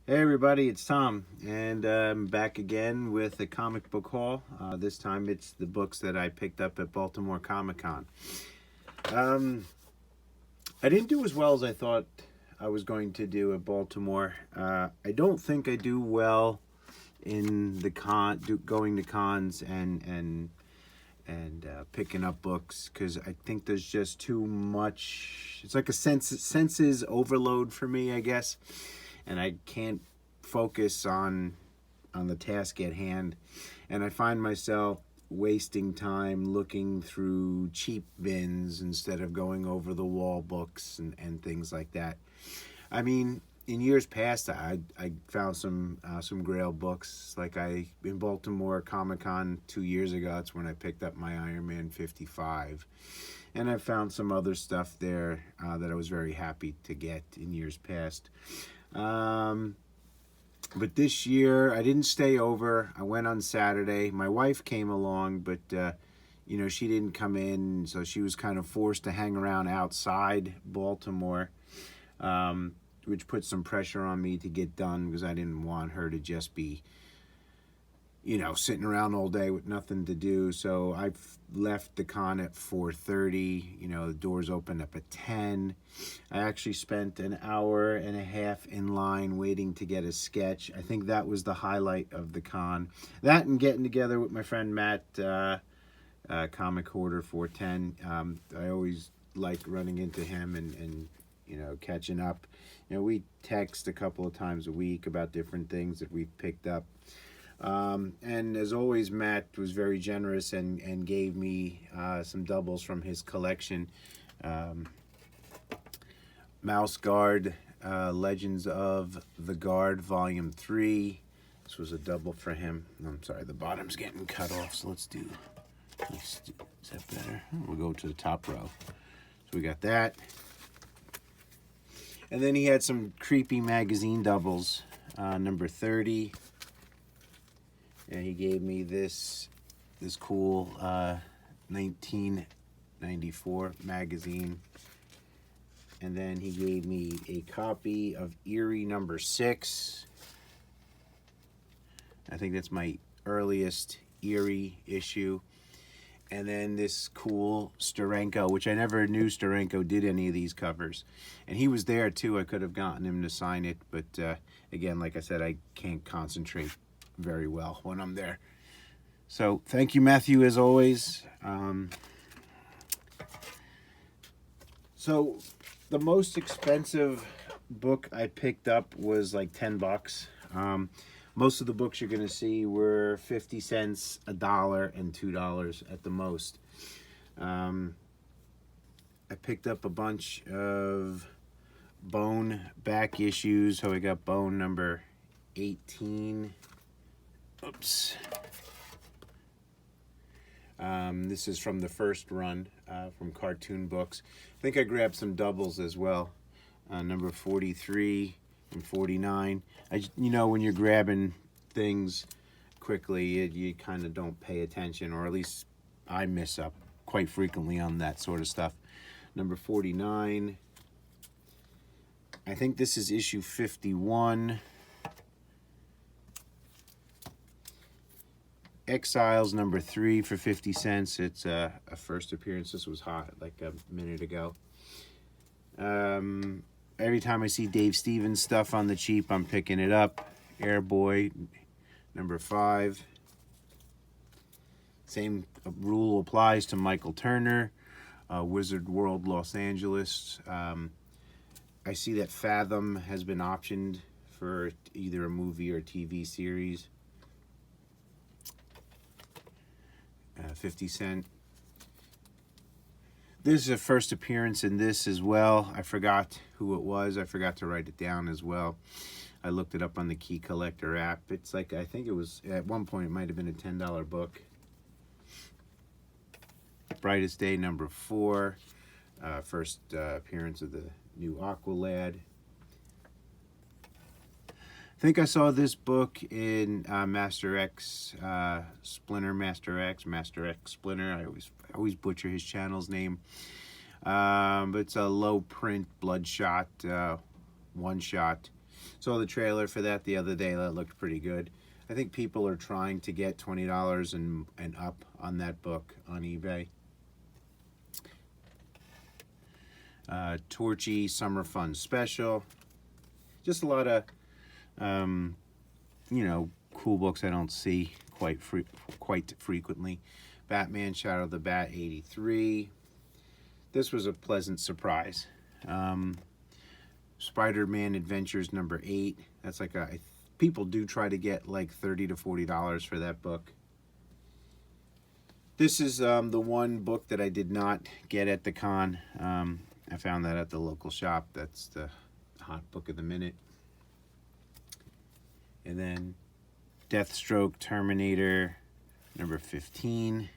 Hey everybody, it's Tom, and I'm back again with a comic book haul. This time it's the books that I picked up at Baltimore Comic Con. Um, I didn't do as well as I thought I was going to do at Baltimore. I don't think I do well in the going to cons and picking up books because I think there's just too much. It's like a senses overload for me, I guess, and I can't focus on the task at hand, and I find myself wasting time looking through cheap bins instead of going over the wall books and things like that. I mean, in years past, I found some Grail books. Like in Baltimore Comic Con 2 years ago, that's when I picked up my Iron Man 55, and I found some other stuff there that I was very happy to get in years past. But this year, I didn't stay over. I went on Saturday. My wife came along, but she didn't come in, so she was kind of forced to hang around outside Baltimore, which put some pressure on me to get done because I didn't want her to just be sitting around all day with nothing to do. So I left the con at 4:30. The doors opened up at 10. I actually spent an hour and a half in line waiting to get a sketch. I think that was the highlight of the con. That and getting together with my friend Matt, Comic Hoarder 410. I always like running into him and catching up. We text a couple of times a week about different things that we've picked up. And as always, Matt was very generous and gave me some doubles from his collection. Mouse Guard, Legends of the Guard, Volume 3. This was a double for him. I'm sorry, the bottom's getting cut off, so let's do, is that better? We'll go to the top row. So we got that. And then he had some creepy magazine doubles. Number 30. And he gave me this cool 1994 magazine. And then he gave me a copy of Eerie number 6. I think that's my earliest Eerie issue. And then this cool Steranko, which I never knew Steranko did any of these covers. And he was there too. I could have gotten him to sign it. But again, like I said, I can't concentrate very well when I'm there. So thank you, Matthew, as always. So the most expensive book I picked up was like $10. Most of the books you're going to see were 50 cents, $1, and $2 at the most. I picked up a bunch of Bone back issues. So I got Bone number 18. Oops. This is from the first run from Cartoon Books. I think I grabbed some doubles as well. Number 43 and 49. When you're grabbing things quickly, you kind of don't pay attention, or at least I miss up quite frequently on that sort of stuff. Number 49. I think this is issue 51. Exiles number 3 for 50 cents. It's a first appearance. This was hot like a minute ago. Every time I see Dave Stevens stuff on the cheap, I'm picking it up. Airboy number 5. Same rule applies to Michael Turner. Wizard World Los Angeles. I see that Fathom has been optioned for either a movie or TV series. 50 cent. This is a first appearance in this as well. I forgot who it was. I forgot to write it down as well. I looked it up on the Key Collector app. It's like, I think it was, at one point it might have been a $10 book. Brightest Day number 4. First appearance of the new Aqualad. I think I saw this book in Master X Splinter, Master X Splinter. I always butcher his channel's name. But it's a low print Bloodshot one shot. Saw the trailer for that the other day. That looked pretty good. I think people are trying to get $20 and up on that book on eBay. Torchy Summer Fun Special. Just a lot of, you know, cool books I don't see quite frequently. Batman Shadow of the Bat 83. This was a pleasant surprise. Spider-Man Adventures number 8. That's like a, people do try to get like $30 to $40 for that book. This is the one book that I did not get at the con. I found that at the local shop. That's the hot book of the minute. And then Deathstroke Terminator number 15.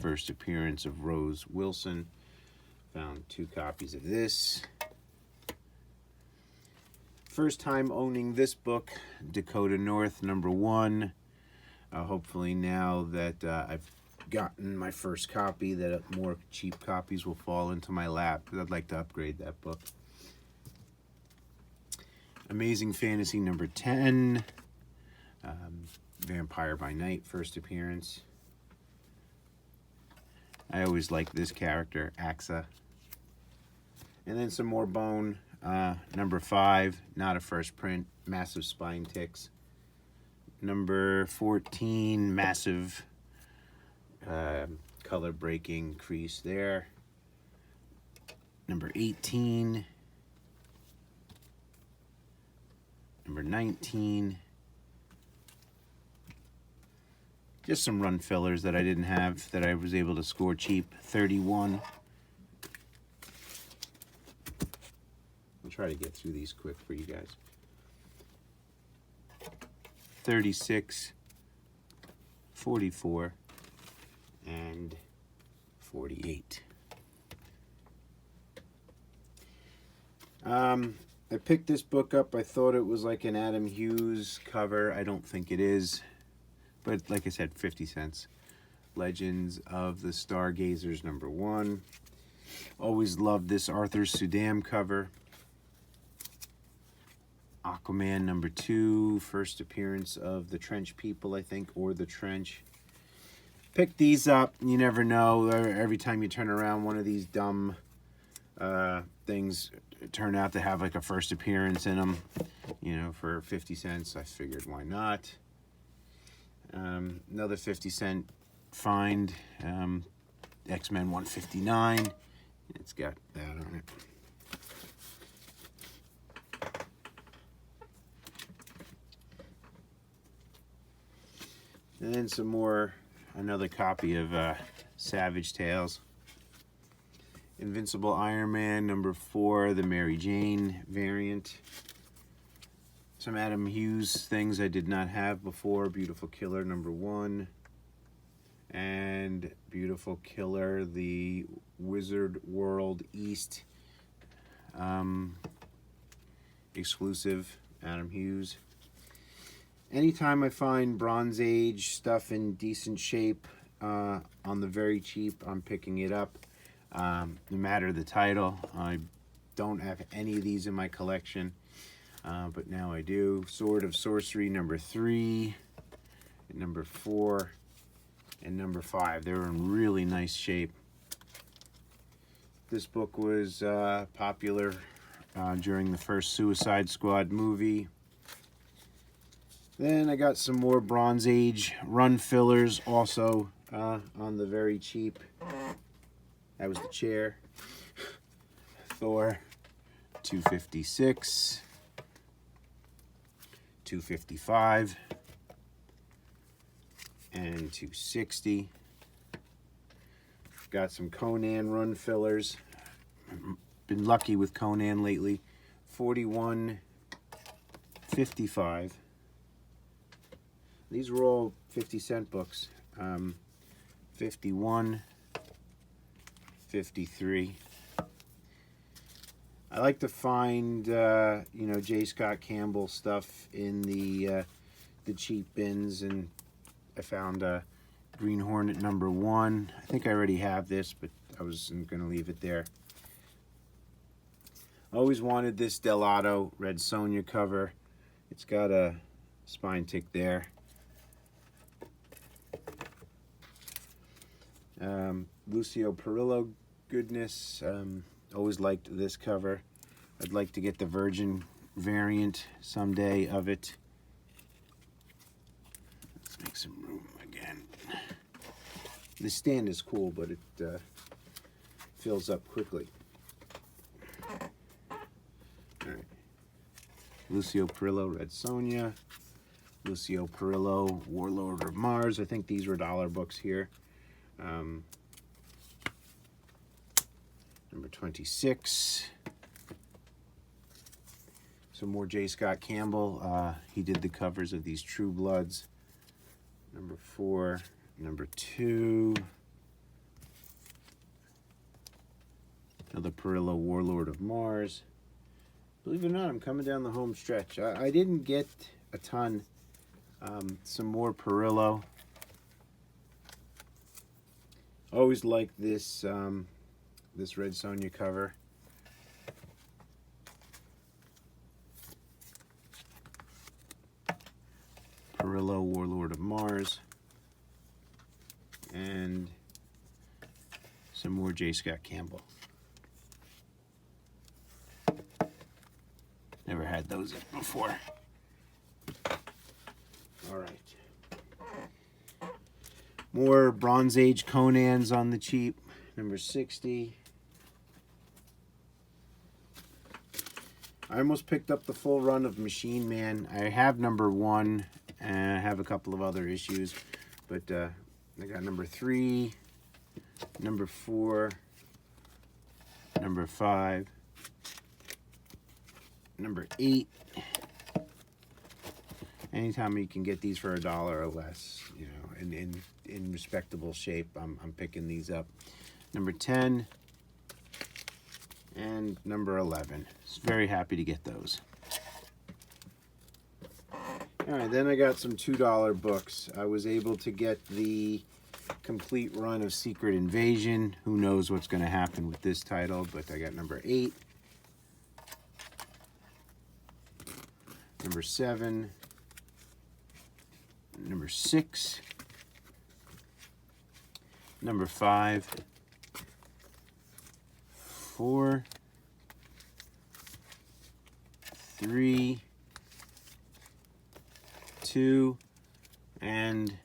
First appearance of Rose Wilson. Found 2 copies of this. First time owning this book, Dakota North number 1. Hopefully now that I've gotten my first copy, that more cheap copies will fall into my lap, because I'd like to upgrade that book. Amazing Fantasy number 10. Vampire by Night, first appearance. I always like this character, Axa. And then some more Bone. Number 5, not a first print, massive spine ticks. Number 14, massive color breaking crease there. Number 18. Number 19. Just some run fillers that I didn't have that I was able to score cheap. 31. I'll try to get through these quick for you guys. 36, 44, and 48. I picked this book up. I thought it was like an Adam Hughes cover. I don't think it is. But like I said, 50 cents. Legends of the Stargazers number 1. Always loved this Arthur Sudam cover. Aquaman number 2. First appearance of the Trench People, I think, or the Trench. Pick these up. You never know. Every time you turn around, one of these dumb things turn out to have like a first appearance in them. You know, for 50 cents. I figured, why not? Another 50-cent find, X-Men 159. It's got that on it. And then some more, another copy of Savage Tales. Invincible Iron Man number 4, the Mary Jane variant. Some Adam Hughes things I did not have before. Beautiful Killer number 1. And Beautiful Killer, the Wizard World East exclusive, Adam Hughes. Anytime I find Bronze Age stuff in decent shape on the very cheap, I'm picking it up. No matter the title. I don't have any of these in my collection. But now I do. Sword of Sorcery number 3, and number 4, and number 5. They're in really nice shape. This book was popular during the first Suicide Squad movie. Then I got some more Bronze Age run fillers also on the very cheap. That was the chair. Thor 256. 255 and 260. Got some Conan run fillers. Been lucky with Conan lately. 41.55. These were all 50-cent books. 51.53. I like to find, you know, J. Scott Campbell stuff in the cheap bins, and I found Green Hornet number 1. I think I already have this, but I was going to leave it there. Always wanted this Delato Red Sonja cover. It's got a spine tick there. Lucio Perillo goodness. Always liked this cover. I'd like to get the Virgin variant someday of it. Let's make some room again. The stand is cool, but it fills up quickly. All right. Lucio Perillo Red Sonja. Lucio Perillo Warlord of Mars. I think these were dollar books here. Number 26. Some more J. Scott Campbell. He did the covers of these True Bloods. Number 4. Number 2. Another Perillo Warlord of Mars. Believe it or not, I'm coming down the home stretch. I didn't get a ton. Some more Perillo. Always liked this this Red Sonja cover. Perillo Warlord of Mars. And some more J. Scott Campbell. Never had those before. All right. More Bronze Age Conans on the cheap. Number 60. I almost picked up the full run of Machine Man. I have number 1, and I have a couple of other issues, but I got number 3, number 4, number 5, number 8. Anytime you can get these for $1 or less, you know, in respectable shape, I'm picking these up. Number 10 and number 11. Just very happy to get those. All right, then I got some $2 books. I was able to get the complete run of Secret Invasion. Who knows what's going to happen with this title, but I got number 8, number 7, number 6, number 5, 4, 3, 2, and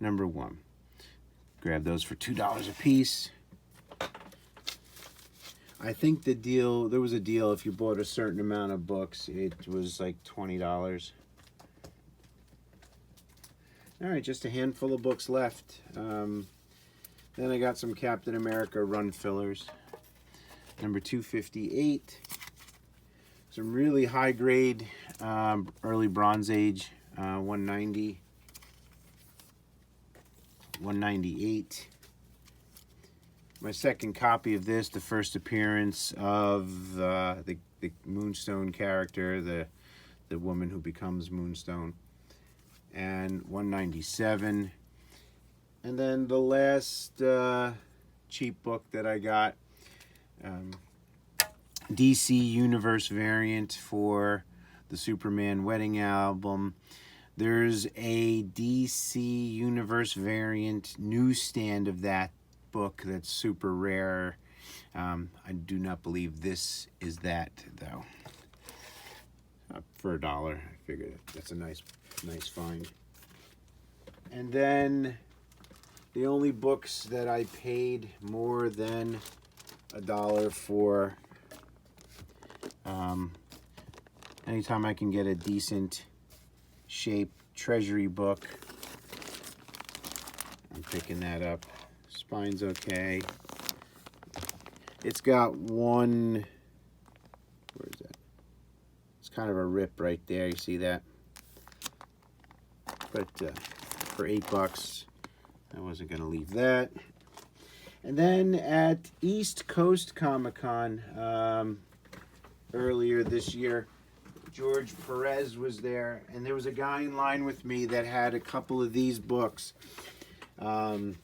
number 1. Grab those for $2 a piece. I think the deal, there was a deal if you bought a certain amount of books, it was like $20. All right, just a handful of books left. Then I got some Captain America run fillers. Number 258. Some really high grade early Bronze Age 190. 198. My second copy of this, the first appearance of the Moonstone character, the woman who becomes Moonstone. And 197. And then the last cheap book that I got, DC Universe variant for the Superman Wedding album. There's a DC Universe variant newsstand of that book that's super rare. I do not believe this is that, though. For $1, I figured that's a nice find. And then the only books that I paid more than $1 for, anytime I can get a decent shape treasury book, I'm picking that up. Spine's okay. It's got one, where is that? It's kind of a rip right there, you see that? But for $8, I wasn't gonna leave that. And then at East Coast Comic Con earlier this year, George Perez was there, and there was a guy in line with me that had a couple of these books. In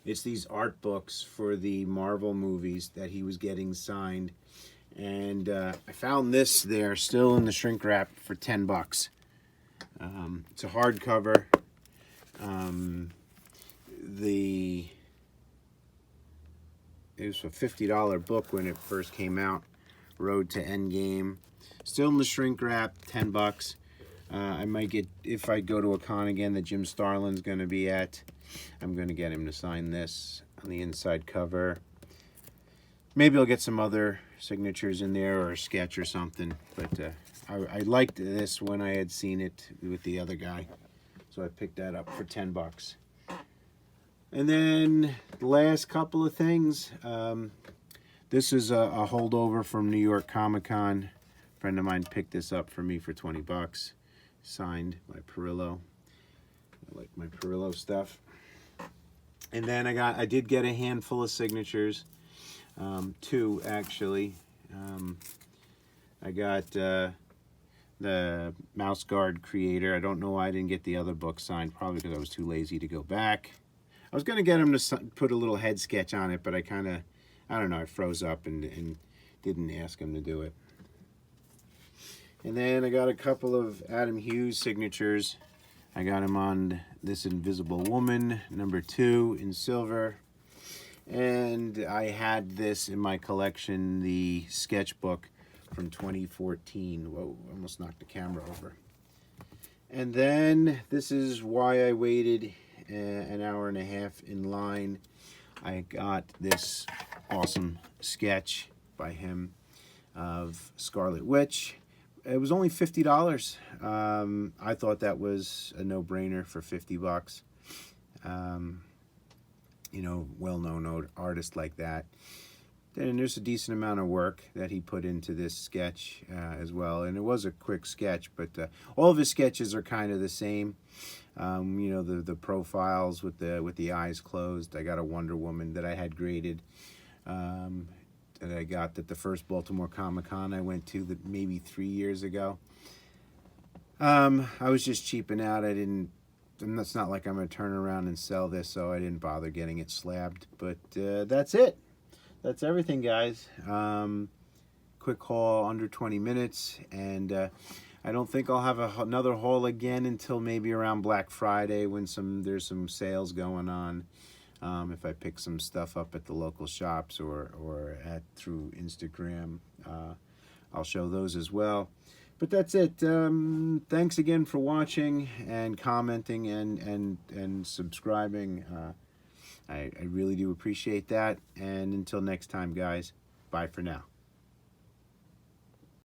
It's these art books for the Marvel movies that he was getting signed. And I found this there, still in the shrink wrap, for $10. It's a hardcover. It was a $50 book when it first came out. Road to Endgame. Still in the shrink wrap, $10. I might get, if I go to a con again that Jim Starlin's going to be at, I'm going to get him to sign this on the inside cover. Maybe I'll get some other signatures in there or a sketch or something. But I liked this when I had seen it with the other guy. So I picked that up for $10. And then the last couple of things. This is a holdover from New York Comic Con. A friend of mine picked this up for me for $20. Signed by Perillo. I like my Perillo stuff. And then I did get a handful of signatures. 2 actually. I got the Mouse Guard creator. I don't know why I didn't get the other book signed. Probably because I was too lazy to go back. I was going to get him to put a little head sketch on it, but I don't know, I froze up and didn't ask him to do it. And then I got a couple of Adam Hughes signatures. I got him on This Invisible Woman, #2 in silver. And I had this in my collection, the sketchbook from 2014. Whoa, almost knocked the camera over. And then this is why I waited an hour and a half in line. I got this awesome sketch by him of Scarlet Witch. It was only $50. I thought that was a no-brainer for $50. You know, well-known artist like that. And there's a decent amount of work that he put into this sketch as well. And it was a quick sketch, but all of his sketches are kind of the same. You know, the profiles with the eyes closed. I got a Wonder Woman that I had graded. That I got at the first Baltimore Comic Con I went to, that maybe 3 years ago. I was just cheaping out. And it's not like I'm going to turn around and sell this, so I didn't bother getting it slabbed. But that's it. That's everything, guys. Quick haul, under 20 minutes. And I don't think I'll have another haul again until maybe around Black Friday when there's some sales going on. If I pick some stuff up at the local shops or through Instagram, I'll show those as well. But that's it. Thanks again for watching and commenting and subscribing. I really do appreciate that. And until next time, guys, bye for now.